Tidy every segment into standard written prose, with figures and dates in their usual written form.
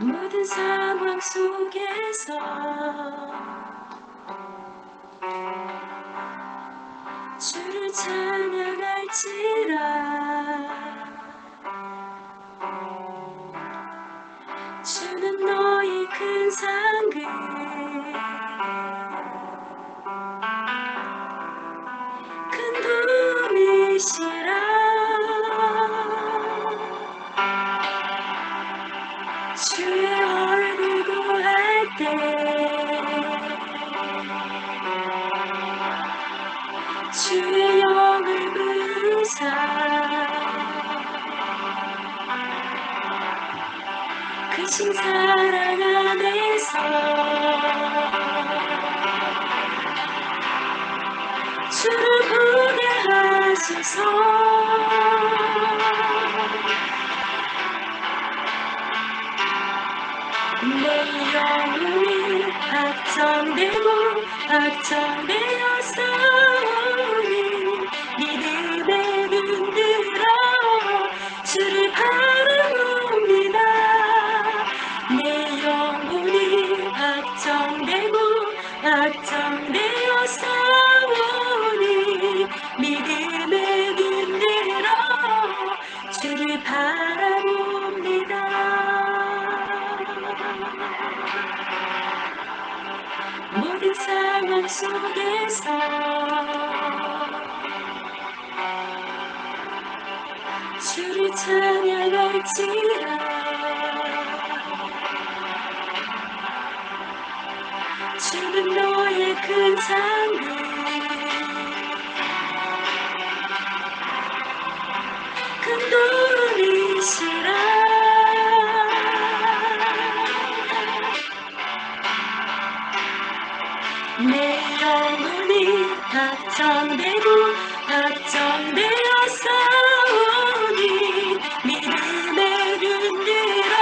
모든 상황 속에서 주를 찬양할지라. 주는 너의 큰 상급, 큰 도움이시라. 주의 얼굴 구할 때 주의 영을 부르사 크신 사랑 안에서 주를 보게 하소서. 내 영혼이 확정되어 싸우니 믿음에 눈들어 주를 바라봅니다. 내 영혼이 확정되어 싸우니 믿음에 눈들어 주를 바라봅니다. 모든 상황 속에서 주를 찬양할지라. 주는 너의 큰 상급, 큰 도움이시라. 내 영혼이 확정되어 싸우니 믿음에 눈들어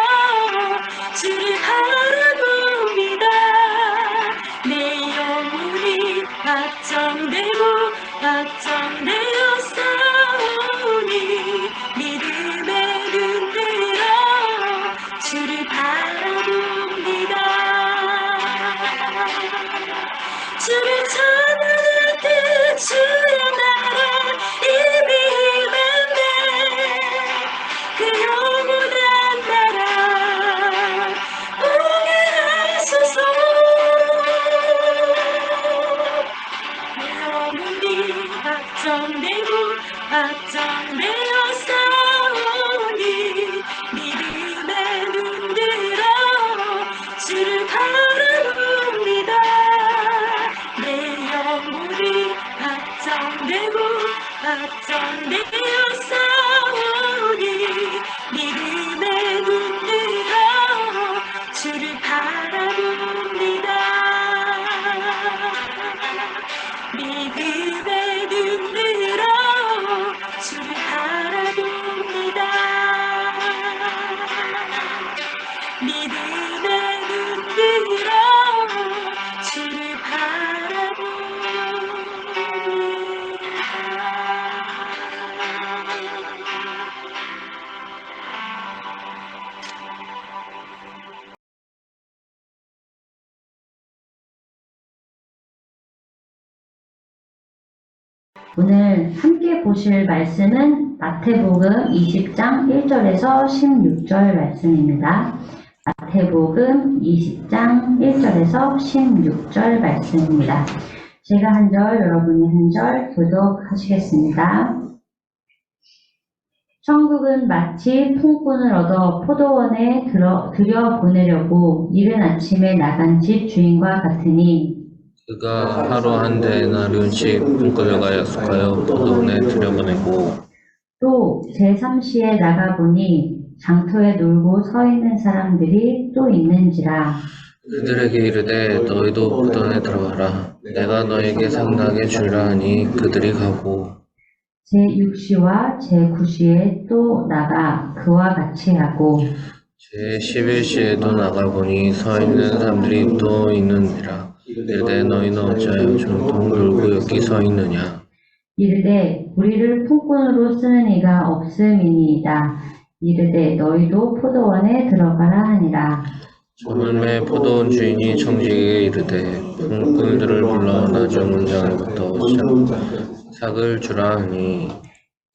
주를 바라봅니다. 내 영혼이 확정되어 싸우니 믿음에 눈들어 주를 바라봅니다. 주를 찬양할 때 주의 나라 이미 임했네. 그 영원한 나라 오게 하소서. 영원히 확정되어 싸우니 믿음에 눈들어 주를 바라봅니다. 내 영혼이 확정되어 싸우니 믿음에 눈들어 주를 바라봅니다. 믿음에 눈들어 주를 바라봅니다. 믿음에 눈들어 주를 오늘 함께 보실 말씀은 마태복음 20장 1절에서 16절 말씀입니다. 마태복음 20장 1절에서 16절 말씀입니다. 제가 한 절, 여러분이 한 절 교독하시겠습니다. 천국은 마치 품꾼을 얻어 포도원에 들여보내려고 이른 아침에 나간 집 주인과 같으니 그가 하루 한 데나리온씩 품꾼들과 약속하여 포도원에 들여보내고 또 제3시에 나가보니 장터에 놀고 서 있는 사람들이 또 있는지라. 그들에게 이르되 너희도 포도원에 들어가라. 내가 너에게 상당하게 주리라 하니 그들이 가고 제6시와 제9시에 또 나가 그와 같이 하고 제11시에도 나가보니 서 있는 사람들이 또 있느니라. 이르되 너희는 어찌하여 종통 놀고 여기 서 있느냐. 이르되 우리를 품꾼으로 쓰는 이가 없음이니이다. 이르되 너희도 포도원에 들어가라 하니라. 저물매 포도원 주인이 청지기에게 이르되 품꾼들을 불러 나중 문장부터 삭을 주라 하니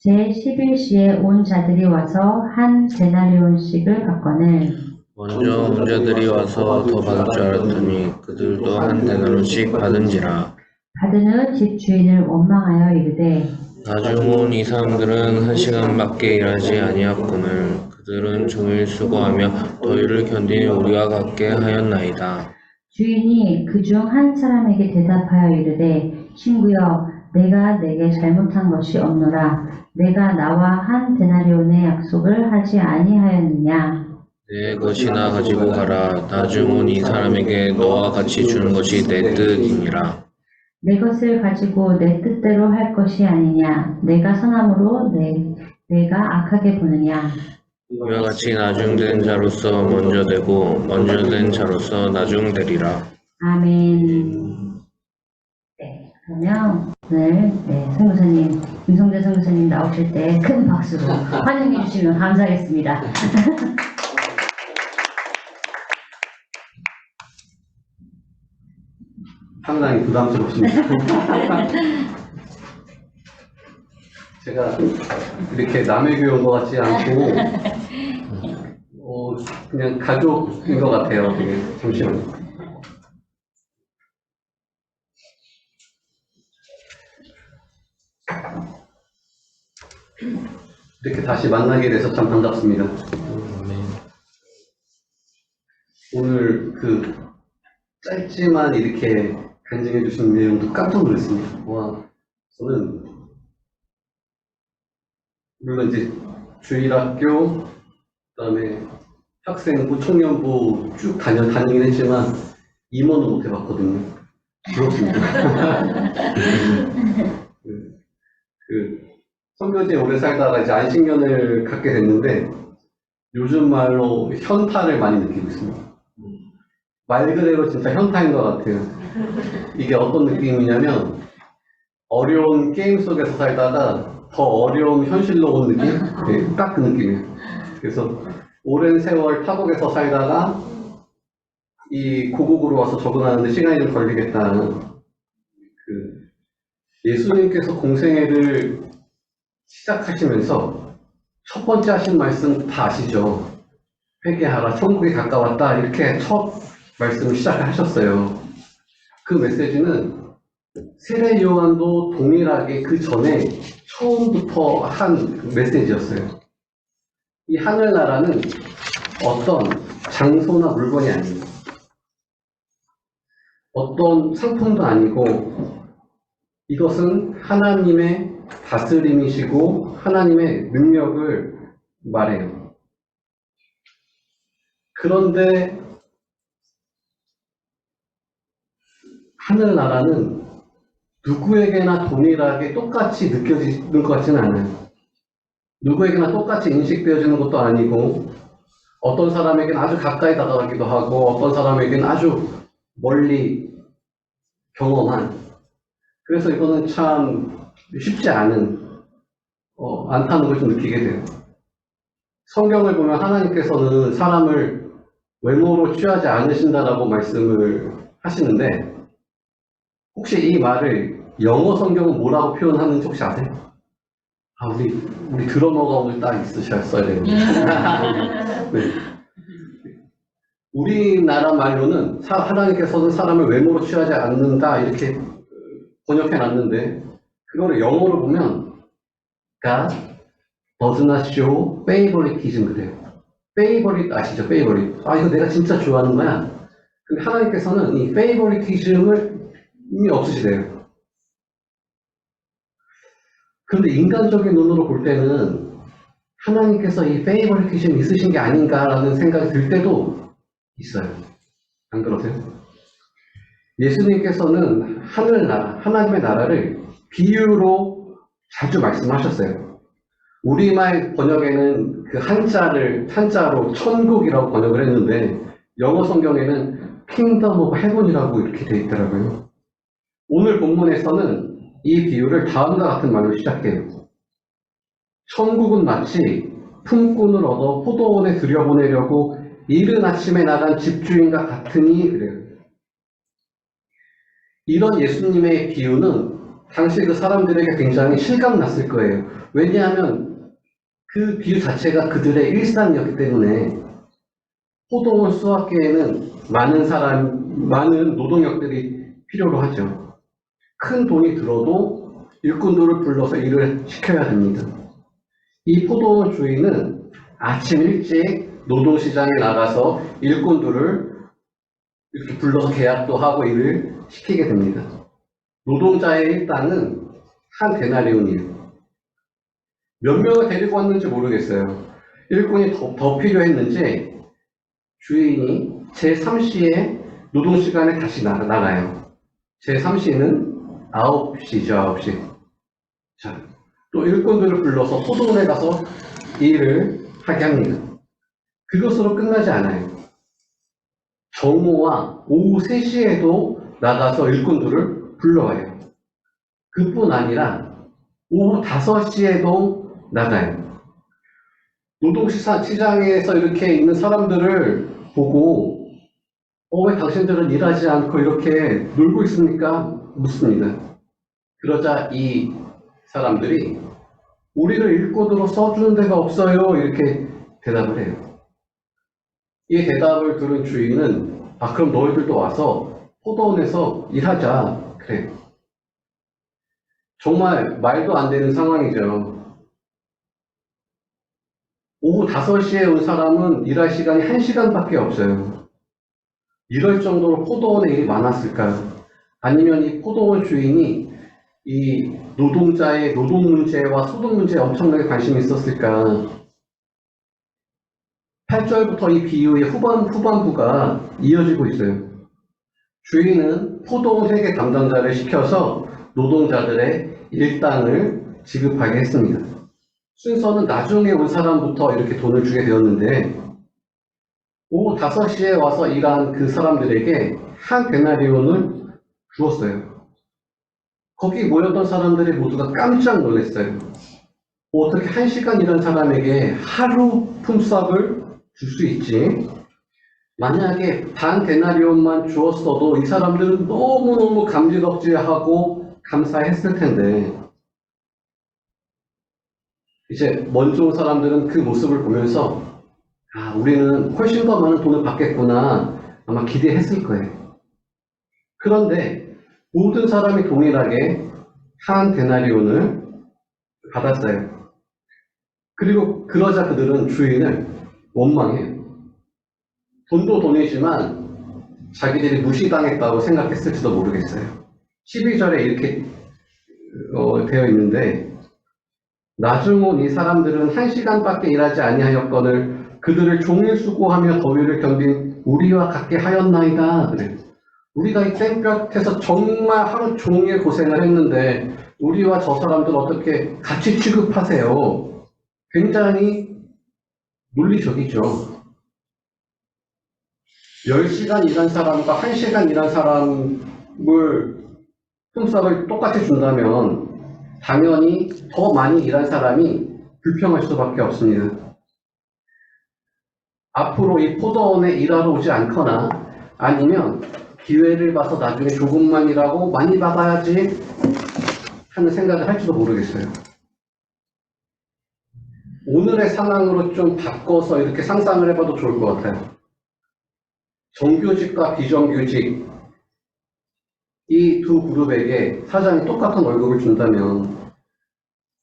제11시에 온 자들이 와서 한 데나리온씩을 받거늘 먼저 온 자들이 와서 더 받을 줄 알았더니 그들도 한 데나리온씩 받은지라. 받은 후 집주인을 원망하여 이르되 나중 온 이 사람들은 1시간밖에 일하지 아니하거늘 그들은 종일 수고하며 더위를 견디니 우리와 같게 하였나이다. 주인이 그중 한 사람에게 대답하여 이르되 친구여 내가 내게 잘못한 것이 없노라. 내가 나와 한 데나리온의 약속을 하지 아니하였느냐. 내 것이나 가지고 가라. 나중 온 이 사람에게 너와 같이 주는 것이 내 뜻이니라. 내 것을 가지고 내 뜻대로 할 것이 아니냐. 내가 선함으로 내가 악하게 보느냐. 이와 같이 나중된 자로서 먼저 되고 먼저 된 자로서 나중되리라. 아멘. 네, 그러면 오늘 선교사님, 김성재 선교사님 나오실 때 큰 박수로 환영해 주시면 감사하겠습니다. 상당히 부담스럽습니다. 제가 이렇게 남의 교회 온 것 같지 않고 그냥 가족인 것 같아요. 되게 잠시만요. 이렇게 다시 만나게 돼서 참 반갑습니다. 오늘 그 짧지만 이렇게 간증해 주신 내용도 깜짝 놀랐습니다. 와, 저는 물론 이제 주일학교, 그다음에 학생부, 청년부 쭉 다니긴 했지만 임원은 못 해봤거든요. 부럽습니다. 그 선교지에 오래 살다가 이제 안식년을 갖게 됐는데 요즘 말로 현타를 많이 느끼고 있습니다. 말 그대로 진짜 현타인 것 같아요. 이게 어떤 느낌이냐면 어려운 게임 속에서 살다가 더 어려운 현실로 온 느낌? 네, 딱 그 느낌이에요. 그래서 오랜 세월 타국에서 살다가 이 고국으로 와서 적응하는데 시간이 좀 걸리겠다는 그 예수님께서 공생애를 시작하시면서 첫 번째 하신 말씀 다 아시죠? 회개하라, 천국이 가까웠다, 이렇게 첫 말씀을 시작하셨어요. 그 메시지는 세례 요한도 동일하게 그 전에 처음부터 한 메시지였어요. 이 하늘나라는 어떤 장소나 물건이 아니에요. 어떤 상품도 아니고 이것은 하나님의 다스림이시고 하나님의 능력을 말해요. 그런데 하늘나라는 누구에게나 동일하게 똑같이 느껴지는 것 같지는 않아요. 누구에게나 똑같이 인식되어지는 것도 아니고 어떤 사람에게는 아주 가까이 다가가기도 하고 어떤 사람에게는 아주 멀리 경험한, 그래서 이거는 참 쉽지 않다는 걸 좀 느끼게 돼요. 성경을 보면 하나님께서는 사람을 외모로 취하지 않으신다라고 말씀을 하시는데 혹시 이 말을 영어 성경은 뭐라고 표현하는지 혹시 아세요? 우리 드러머가 오늘 딱 있으셨어야 되는데. 네. 우리나라 말로는 하나님께서는 사람을 외모로 취하지 않는다 이렇게 번역해 놨는데 그거를 영어로 보면 God does not show favoritism 그래요. favorite 아시죠? favorite. 이거 내가 진짜 좋아하는 거야. 근데 하나님께서는 이 favoritism을 이미 없으시대요. 그런데 인간적인 눈으로 볼 때는 하나님께서 이 favoritism 있으신 게 아닌가라는 생각이 들 때도 있어요. 안 그러세요? 예수님께서는 하늘나라, 하나님의 나라를 비유로 자주 말씀하셨어요. 우리말 번역에는 그 한자로 천국이라고 번역을 했는데 영어 성경에는 Kingdom of Heaven이라고 이렇게 되어 있더라고요. 오늘 본문에서는 이 비유를 다음과 같은 말로 시작해요. 천국은 마치 품꾼을 얻어 포도원에 들여보내려고 이른 아침에 나간 집주인과 같으니 그래요. 이런 예수님의 비유는 당시 그 사람들에게 굉장히 실감났을 거예요. 왜냐하면 그 비유 자체가 그들의 일상이었기 때문에 포도원 수확기에는 많은 노동력들이 필요로 하죠. 큰 돈이 들어도 일꾼들을 불러서 일을 시켜야 됩니다. 이 포도원 주인은 아침 일찍 노동시장에 나가서 일꾼들을 이렇게 불러서 계약도 하고 일을 시키게 됩니다. 노동자의 일당은 한 데나리온이에요. 몇 명을 데리고 왔는지 모르겠어요. 일꾼이 더 필요했는지 주인이 제3시에 노동시간에 다시 나가요. 제3시는 9시죠, 9시. 자, 또 일꾼들을 불러서 포도원에 가서 일을 하게 합니다. 그것으로 끝나지 않아요. 정오와 오후 3시에도 나가서 일꾼들을 불러와요. 그뿐 아니라 오후 5시에도 나가요. 노동시장에서 이렇게 있는 사람들을 보고 왜 당신들은 일하지 않고 이렇게 놀고 있습니까? 묻습니다. 그러자 이 사람들이 우리를 일꾼으로 써주는 데가 없어요. 이렇게 대답을 해요. 이 대답을 들은 주인은 그럼 너희들도 와서 포도원에서 일하자. 그래. 정말 말도 안 되는 상황이죠. 오후 5시에 온 사람은 일할 시간이 1시간밖에 없어요. 이럴 정도로 포도원에 일이 많았을까요? 아니면 이 포도원 주인이 이 노동자의 노동 문제와 소득 문제에 엄청나게 관심이 있었을까? 8절부터 이 비유의 후반부가 이어지고 있어요. 주인은 포도원 회계 담당자를 시켜서 노동자들의 일당을 지급하게 했습니다. 순서는 나중에 온 사람부터 이렇게 돈을 주게 되었는데 오후 5시에 와서 일한 그 사람들에게 한 데나리온을 주었어요. 거기 모였던 사람들이 모두가 깜짝 놀랐어요. 어떻게 1시간 일한 사람에게 하루 품삯을 줄 수 있지? 만약에 반 데나리온만 주었어도 이 사람들은 너무너무 감지덕지하고 감사했을 텐데 이제 먼저 온 사람들은 그 모습을 보면서 우리는 훨씬 더 많은 돈을 받겠구나 아마 기대했을 거예요. 그런데 모든 사람이 동일하게 한 데나리온을 받았어요. 그리고 그러자 그들은 주인을 원망해요. 돈도 돈이지만 자기들이 무시당했다고 생각했을지도 모르겠어요. 12절에 이렇게 되어 있는데 나중 온 이 사람들은 1시간밖에 일하지 아니하였거늘 그들을 종일 수고하며 더위를 견딘 우리와 같게 하였나이다. 그래. 우리가 이 땡볕에서 정말 하루 종일 고생을 했는데 우리와 저 사람들 어떻게 같이 취급하세요? 굉장히 논리적이죠. 10시간 일한 사람과 1시간 일한 사람을 품삯을 똑같이 준다면 당연히 더 많이 일한 사람이 불평할 수밖에 없습니다. 앞으로 이 포도원에 일하러 오지 않거나 아니면 기회를 봐서 나중에 조금만 일하고 많이 받아야지 하는 생각을 할지도 모르겠어요. 오늘의 상황으로 좀 바꿔서 이렇게 상상을 해봐도 좋을 것 같아요. 정규직과 비정규직 이 두 그룹에게 사장이 똑같은 월급을 준다면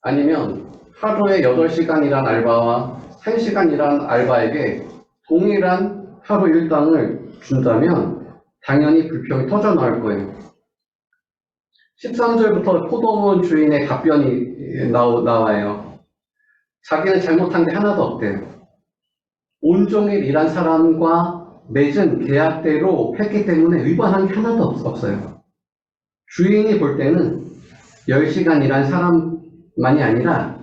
아니면 하루에 8시간 일한 알바와 1시간 일한 알바에게 동일한 하루 일당을 준다면 당연히 불평이 터져 나올 거예요. 13절부터 포도원 주인의 답변이 나와요. 자기는 잘못한 게 하나도 없대요. 온종일 일한 사람과 맺은 계약대로 했기 때문에 위반한 게 하나도 없어요. 주인이 볼 때는 10시간 일한 사람만이 아니라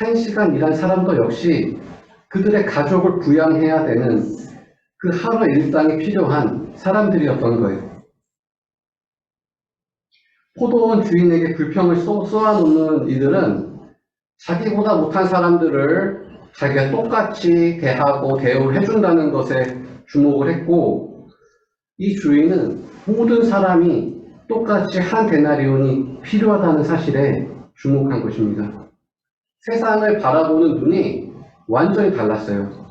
1시간 일한 사람도 역시 그들의 가족을 부양해야 되는 그 하루 일당이 필요한 사람들이었던 거예요. 포도원 주인에게 불평을 쏘아놓는 이들은 자기보다 못한 사람들을 자기가 똑같이 대하고 대우를 해준다는 것에 주목을 했고, 이 주인은 모든 사람이 똑같이 한 데나리온이 필요하다는 사실에 주목한 것입니다. 세상을 바라보는 눈이 완전히 달랐어요.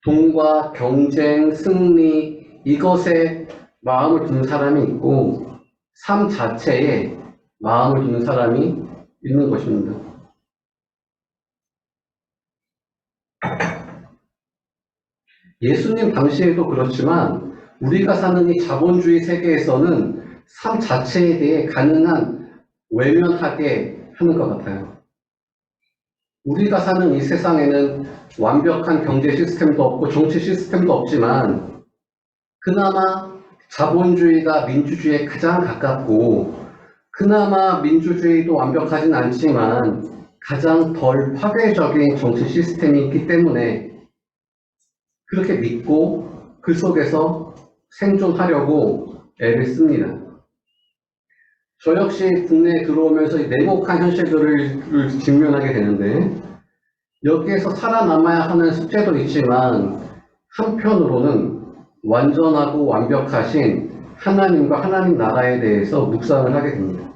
돈과 경쟁, 승리, 이것에 마음을 두는 사람이 있고, 삶 자체에 마음을 두는 사람이 있는 것입니다. 예수님 당시에도 그렇지만 우리가 사는 이 자본주의 세계에서는 삶 자체에 대해 가능한 외면하게 하는 것 같아요. 우리가 사는 이 세상에는 완벽한 경제 시스템도 없고 정치 시스템도 없지만 그나마 자본주의가 민주주의에 가장 가깝고 그나마 민주주의도 완벽하진 않지만 가장 덜 파괴적인 정치 시스템이 있기 때문에 그렇게 믿고 그 속에서 생존하려고 애를 씁니다. 저 역시 국내에 들어오면서 이 냉혹한 현실들을 직면하게 되는데 여기에서 살아남아야 하는 숙제도 있지만 한편으로는 완전하고 완벽하신 하나님과 하나님 나라에 대해서 묵상을 하게 됩니다.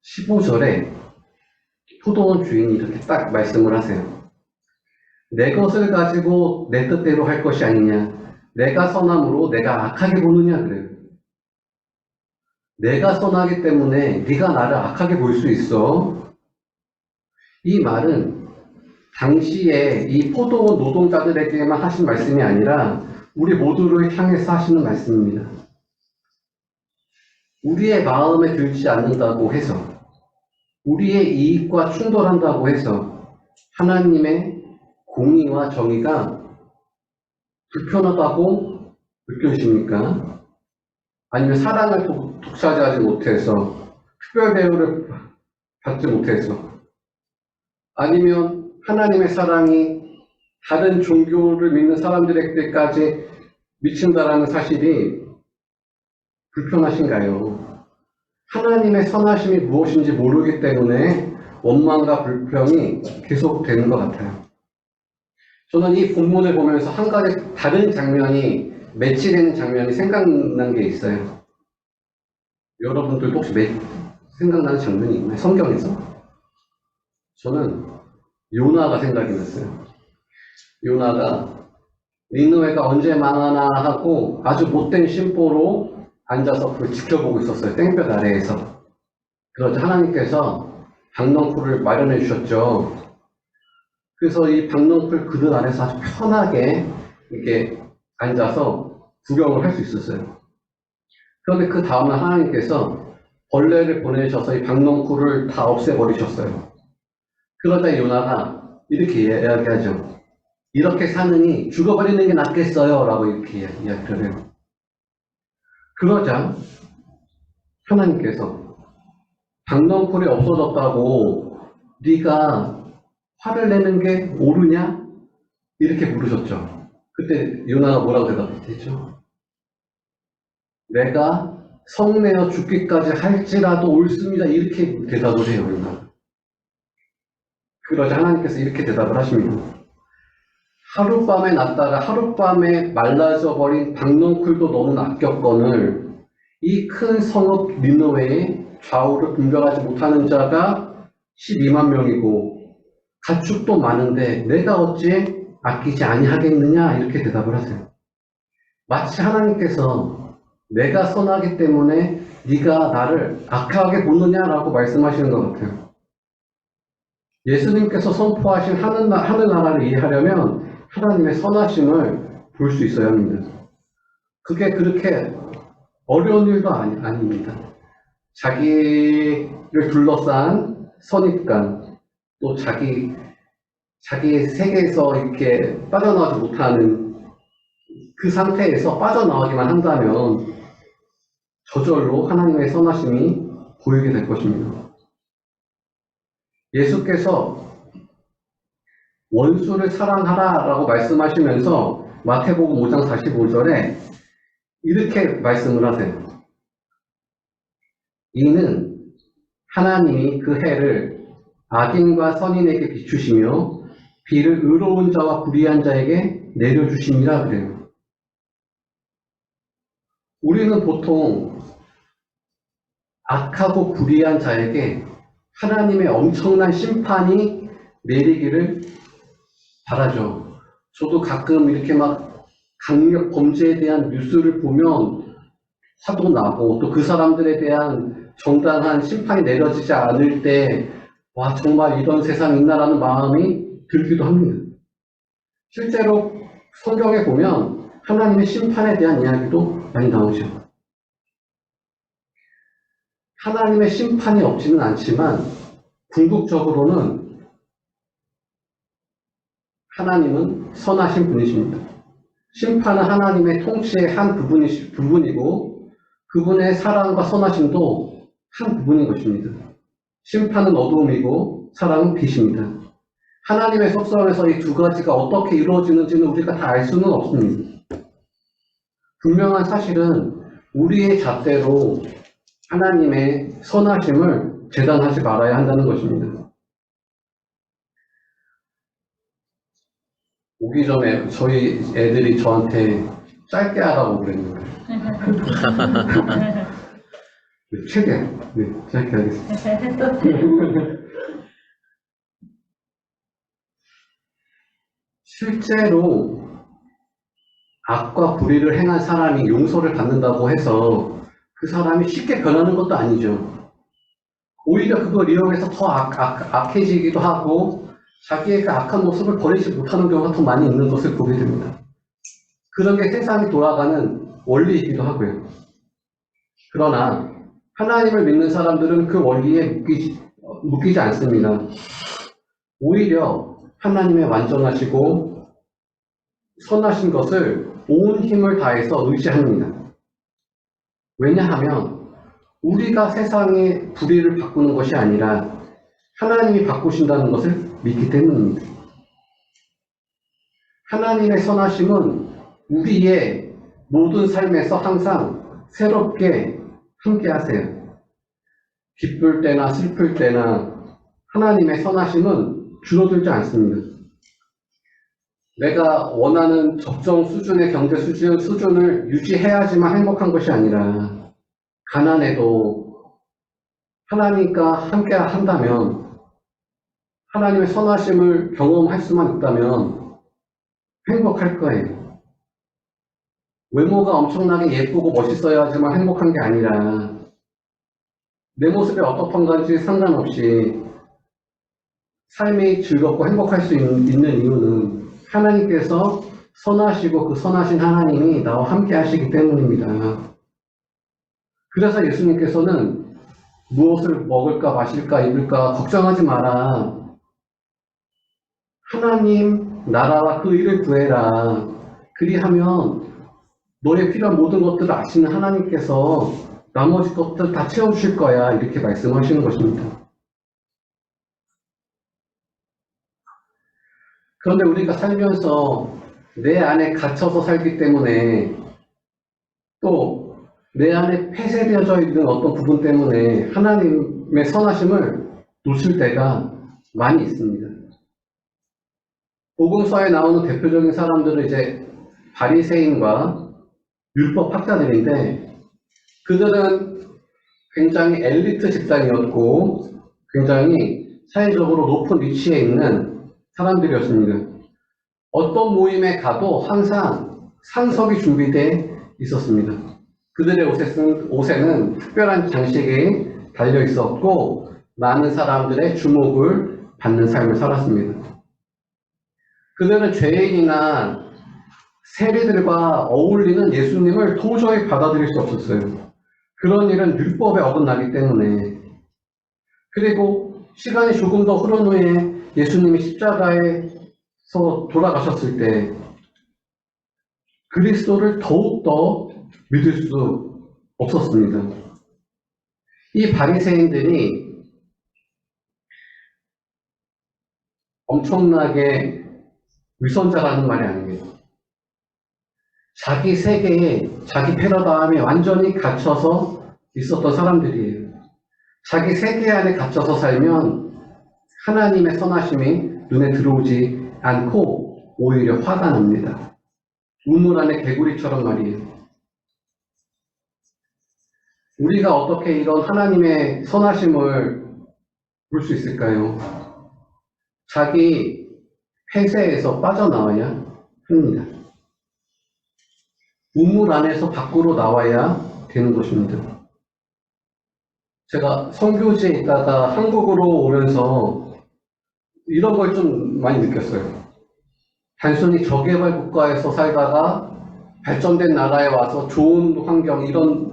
15절에 포도원 주인이 이렇게 딱 말씀을 하세요. 내 것을 가지고 내 뜻대로 할 것이 아니냐. 내가 선함으로 내가 악하게 보느냐 그래요. 내가 선하기 때문에 네가 나를 악하게 볼 수 있어. 이 말은 당시에 이 포도원 노동자들에게만 하신 말씀이 아니라 우리 모두를 향해서 하시는 말씀입니다. 우리의 마음에 들지 않는다고 해서 우리의 이익과 충돌한다고 해서 하나님의 공의와 정의가 불편하다고 느껴지십니까? 아니면 사랑을 독차지하지 못해서 특별 대우를 받지 못해서 아니면 하나님의 사랑이 다른 종교를 믿는 사람들에게까지 미친다라는 사실이 불편하신가요? 하나님의 선하심이 무엇인지 모르기 때문에 원망과 불평이 계속되는 것 같아요. 저는 이 본문을 보면서 한 가지 다른 장면이 매치되는 장면이 생각난 게 있어요. 여러분들도 혹시 생각나는 장면이 있나요? 성경에서? 저는 요나가 생각이 났어요. 요나가 니느웨가 언제 망하나 하고 아주 못된 심보로 앉아서 그걸 지켜보고 있었어요. 땡볕 아래에서. 그러자 하나님께서 박넝쿨을 마련해 주셨죠. 그래서 이 박넝쿨 그늘 아래서 아주 편하게 이렇게 앉아서 구경을 할 수 있었어요. 그런데 그 다음날 하나님께서 벌레를 보내셔서 이 박넝쿨을 다 없애버리셨어요. 그러자 요나가 이렇게 이야기하죠. 이렇게 사느니 죽어버리는 게 낫겠어요 라고 이렇게 이야기를 해요. 그러자 하나님께서 박넝쿨이 없어졌다고 네가 화를 내는 게 옳으냐? 이렇게 물으셨죠. 그때 요나가 뭐라고 대답했죠? 내가 성내어 죽기까지 할지라도 옳습니다. 이렇게 대답을 해요. 요나가. 그러자 하나님께서 이렇게 대답을 하십니다. 하룻밤에 났다가 하룻밤에 말라져 버린 박넝쿨도 너는 아꼈거늘 이 큰 성읍 니느웨에 좌우를 분별하지 못하는 자가 12만 명이고 가축도 많은데 내가 어찌 아끼지 아니하겠느냐 이렇게 대답을 하세요. 마치 하나님께서 내가 선하기 때문에 네가 나를 악하게 보느냐라고 말씀하시는 것 같아요. 예수님께서 선포하신 하늘나라를 이해하려면 하나님의 선하심을 볼 수 있어야 합니다. 그게 그렇게 어려운 일도 아닙니다. 자기를 둘러싼 선입관, 또 자기 세계에서 이렇게 빠져나오지 못하는 그 상태에서 빠져나오기만 한다면 저절로 하나님의 선하심이 보이게 될 것입니다. 예수께서 원수를 사랑하라 라고 말씀하시면서 마태복음 5장 45절에 이렇게 말씀을 하세요. 이는 하나님이 그 해를 악인과 선인에게 비추시며 비를 의로운 자와 불의한 자에게 내려주심이라 그래요. 우리는 보통 악하고 불의한 자에게 하나님의 엄청난 심판이 내리기를 바라죠. 저도 가끔 이렇게 막 강력 범죄에 대한 뉴스를 보면 화도 나고 또 그 사람들에 대한 정당한 심판이 내려지지 않을 때 와, 정말 이런 세상이 있나라는 마음이 들기도 합니다. 실제로 성경에 보면 하나님의 심판에 대한 이야기도 많이 나오죠. 하나님의 심판이 없지는 않지만 궁극적으로는 하나님은 선하신 분이십니다. 심판은 하나님의 통치의 한 부분이고 그분의 사랑과 선하심도 한 부분인 것입니다. 심판은 어두움이고 사랑은 빛입니다. 하나님의 속성에서 이 두 가지가 어떻게 이루어지는지는 우리가 다 알 수는 없습니다. 분명한 사실은 우리의 잣대로 하나님의 선하심을 재단하지 말아야 한다는 것입니다. 오기 전에 저희 애들이 저한테 짧게 하라고 그랬는데 최대한 짧게 하겠습니다. 실제로 악과 불의를 행한 사람이 용서를 받는다고 해서 그 사람이 쉽게 변하는 것도 아니죠. 오히려 그걸 이용해서 더 악해지기도 하고 자기의 그 악한 모습을 버리지 못하는 경우가 더 많이 있는 것을 보게 됩니다. 그런 게 세상이 돌아가는 원리이기도 하고요. 그러나 하나님을 믿는 사람들은 그 원리에 묶이지 않습니다. 오히려 하나님의 완전하시고 선하신 것을 온 힘을 다해서 의지합니다. 왜냐하면 우리가 세상의 불의를 바꾸는 것이 아니라 하나님이 바꾸신다는 것을 믿기 때문입니다. 하나님의 선하심은 우리의 모든 삶에서 항상 새롭게 함께 하세요. 기쁠 때나 슬플 때나 하나님의 선하심은 줄어들지 않습니다. 내가 원하는 적정 수준의 경제 수준을 유지해야지만 행복한 것이 아니라 가난해도 하나님과 함께 한다면 하나님의 선하심을 경험할 수만 있다면 행복할 거예요. 외모가 엄청나게 예쁘고 멋있어야지만 행복한 게 아니라 내 모습이 어떻던 건지 상관없이 삶이 즐겁고 행복할 수 있는 이유는 하나님께서 선하시고 그 선하신 하나님이 나와 함께 하시기 때문입니다. 그래서 예수님께서는 무엇을 먹을까 마실까 입을까 걱정하지 마라. 하나님 나라와 그 일을 구해라. 그리하면 너의 필요한 모든 것들을 아시는 하나님께서 나머지 것들 다 채워주실 거야. 이렇게 말씀하시는 것입니다. 그런데 우리가 살면서 내 안에 갇혀서 살기 때문에 또 내 안에 폐쇄되어져 있는 어떤 부분 때문에 하나님의 선하심을 놓칠 때가 많이 있습니다. 복음서에 나오는 대표적인 사람들은 이제 바리새인과 율법 학자들인데 그들은 굉장히 엘리트 집단이었고 굉장히 사회적으로 높은 위치에 있는 사람들이었습니다. 어떤 모임에 가도 항상 상석이 준비되어 있었습니다. 그들의 옷에는 특별한 장식이 달려 있었고 많은 사람들의 주목을 받는 삶을 살았습니다. 그들은 죄인이나 세리들과 어울리는 예수님을 도저히 받아들일 수 없었어요. 그런 일은 율법에 어긋나기 때문에. 그리고 시간이 조금 더 흐른 후에 예수님이 십자가에서 돌아가셨을 때 그리스도를 더욱더 믿을 수 없었습니다. 이 바리새인들이 엄청나게 위선자라는 말이 아니에요. 자기 세계에 자기 패러다임에 완전히 갇혀서 있었던 사람들이에요. 자기 세계 안에 갇혀서 살면 하나님의 선하심이 눈에 들어오지 않고 오히려 화가 납니다. 우물 안에 개구리처럼 말이에요. 우리가 어떻게 이런 하나님의 선하심을 볼 수 있을까요? 자기 폐쇄에서 빠져나와야 합니다. 우물 안에서 밖으로 나와야 되는 것입니다. 제가 선교지에 있다가 한국으로 오면서 이런 걸 좀 많이 느꼈어요. 단순히 저개발 국가에서 살다가 발전된 나라에 와서 좋은 환경, 이런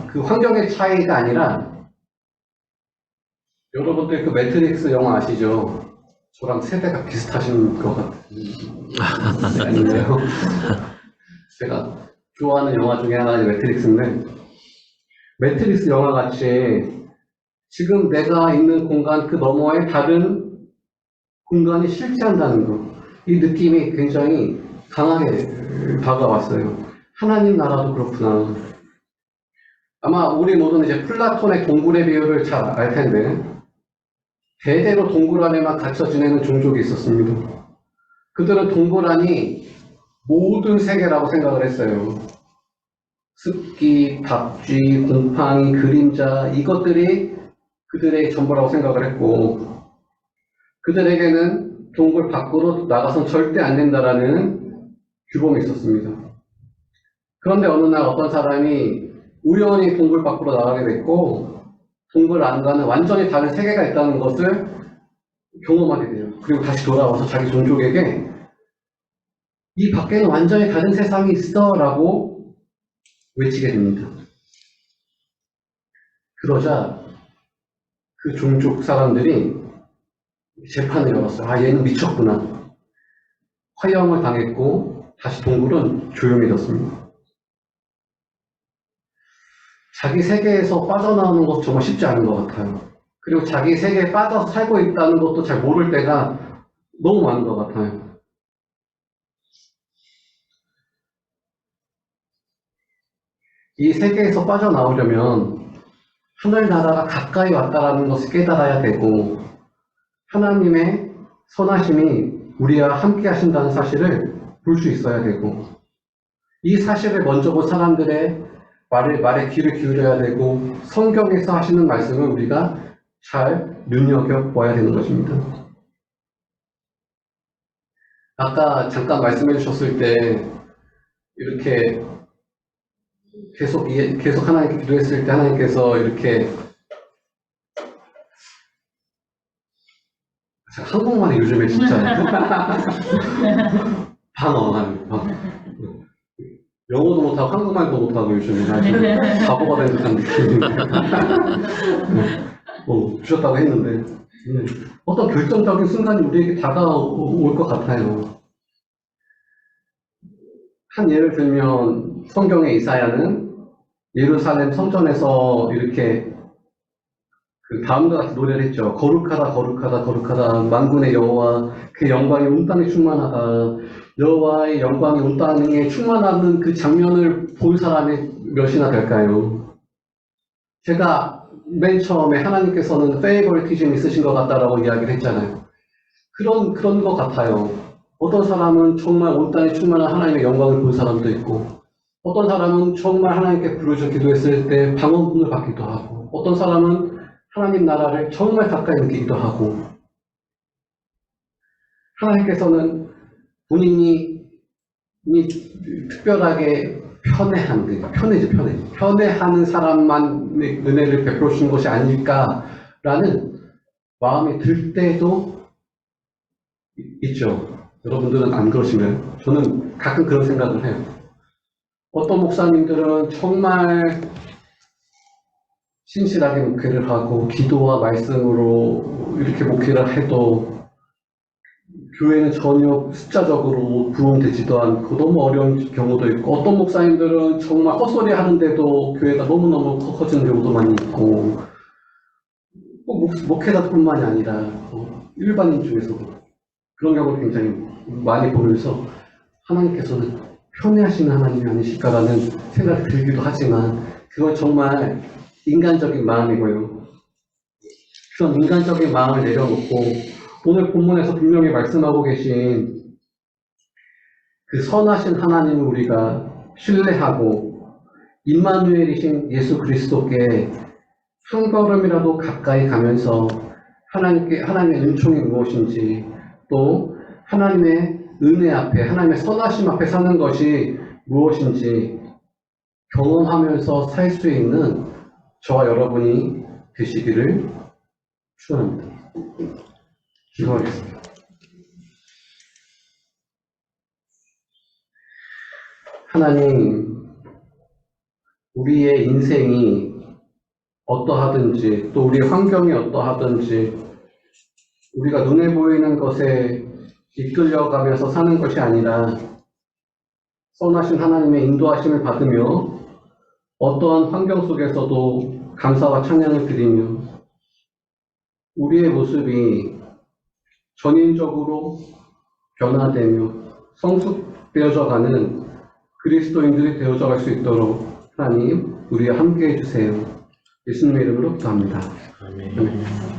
그 환경의 차이가 아니라, 여러분들 그 매트릭스 영화 아시죠? 저랑 세대가 비슷하신 것 같은데 아닌가요? 제가 좋아하는 영화 중에 하나가 매트릭스인데, 매트릭스 영화 같이 지금 내가 있는 공간 그 너머에 다른 공간이 실제한다는 것, 이 느낌이 굉장히 강하게 다가왔어요. 하나님 나라도 그렇구나. 아마 우리 모두는 이제 플라톤의 동굴의 비유를 잘 알 텐데, 대대로 동굴 안에만 갇혀 지내는 종족이 있었습니다. 그들은 동굴 안이 모든 세계라고 생각을 했어요. 습기, 답쥐, 곰팡이, 그림자, 이것들이 그들의 전부라고 생각을 했고, 그들에게는 동굴 밖으로 나가선 절대 안 된다라는 규범이 있었습니다. 그런데 어느 날 어떤 사람이 우연히 동굴 밖으로 나가게 됐고, 동굴 안과는 완전히 다른 세계가 있다는 것을 경험하게 돼요. 그리고 다시 돌아와서 자기 종족에게 이 밖에는 완전히 다른 세상이 있어 라고 외치게 됩니다. 그러자 그 종족 사람들이 재판을 열었어요. 아, 얘는 미쳤구나. 화형을 당했고 다시 동굴은 조용해졌습니다. 자기 세계에서 빠져나오는 것도 정말 쉽지 않은 것 같아요. 그리고 자기 세계에 빠져서 살고 있다는 것도 잘 모를 때가 너무 많은 것 같아요. 이 세계에서 빠져나오려면 하늘나라가 가까이 왔다는 것을 깨달아야 되고, 하나님의 선하심이 우리와 함께 하신다는 사실을 볼 수 있어야 되고, 이 사실을 먼저 본 사람들의 말에 귀를 기울여야 되고, 성경에서 하시는 말씀을 우리가 잘 눈여겨봐야 되는 것입니다. 아까 잠깐 말씀해 주셨을 때 이렇게 계속 하나님께 기도했을 때 하나님께서 이렇게, 제가 한국말이 요즘에 진짜 방언하는 영어도 못하고 한국말도 못하고 요즘에 아주 바보가 된 듯한 느낌인데 주셨다고 했는데, 어떤 결정적인 순간이 우리에게 다가올 것 같아요. 한 예를 들면 성경의 이사야는 예루살렘 성전에서 이렇게 그 다음과 같이 노래를 했죠. 거룩하다 거룩하다 거룩하다 만군의 여호와, 그 영광이 온 땅에 충만하다. 여호와의 영광이 온 땅에 충만하는 그 장면을 본 사람이 몇이나 될까요? 제가 맨 처음에 하나님께서는 페이버리티즘이 있으신 것 같다라고 이야기를 했잖아요. 그런 것 같아요. 어떤 사람은 정말 온 땅에 충만한 하나님의 영광을 본 사람도 있고, 어떤 사람은 정말 하나님께 부르짖어 기도했을 때 방언을 받기도 하고, 어떤 사람은 하나님 나라를 정말 가까이 느끼기도 하고, 하나님께서는 본인이 특별하게 편애하는 사람만 은혜를 베풀어 주신 것이 아닐까라는 마음이 들 때도 있죠. 여러분들은 안 그러신가요? 저는 가끔 그런 생각을 해요. 어떤 목사님들은 정말 신실하게 목회를 하고 기도와 말씀으로 이렇게 목회를 해도 교회는 전혀 숫자적으로 부흥되지도 않고 너무 어려운 경우도 있고, 어떤 목사님들은 정말 헛소리 하는데도 교회가 너무너무 커지는 경우도 많이 있고, 꼭 목회자뿐만이 아니라 일반인 중에서도 그런 경우를 굉장히 많이 보면서 하나님께서는 편애하시는 하나님이 아니실까라는 생각이 들기도 하지만, 그건 정말 인간적인 마음이고요. 그런 인간적인 마음을 내려놓고 오늘 본문에서 분명히 말씀하고 계신 그 선하신 하나님을 우리가 신뢰하고 임마누엘이신 예수 그리스도께 한 걸음이라도 가까이 가면서 하나님의 은총이 무엇인지, 또 하나님의 은혜 앞에, 하나님의 선하심 앞에 사는 것이 무엇인지 경험하면서 살 수 있는 저와 여러분이 되시기를 축원합니다. 기도하겠습니다. 하나님, 우리의 인생이 어떠하든지, 또 우리의 환경이 어떠하든지, 우리가 눈에 보이는 것에 이끌려가면서 사는 것이 아니라 선하신 하나님의 인도하심을 받으며 어떠한 환경 속에서도 감사와 찬양을 드리며 우리의 모습이 전인적으로 변화되며 성숙되어져가는 그리스도인들이 되어져갈 수 있도록 하나님 우리와 함께해 주세요. 예수님의 이름으로 기도합니다. 아멘.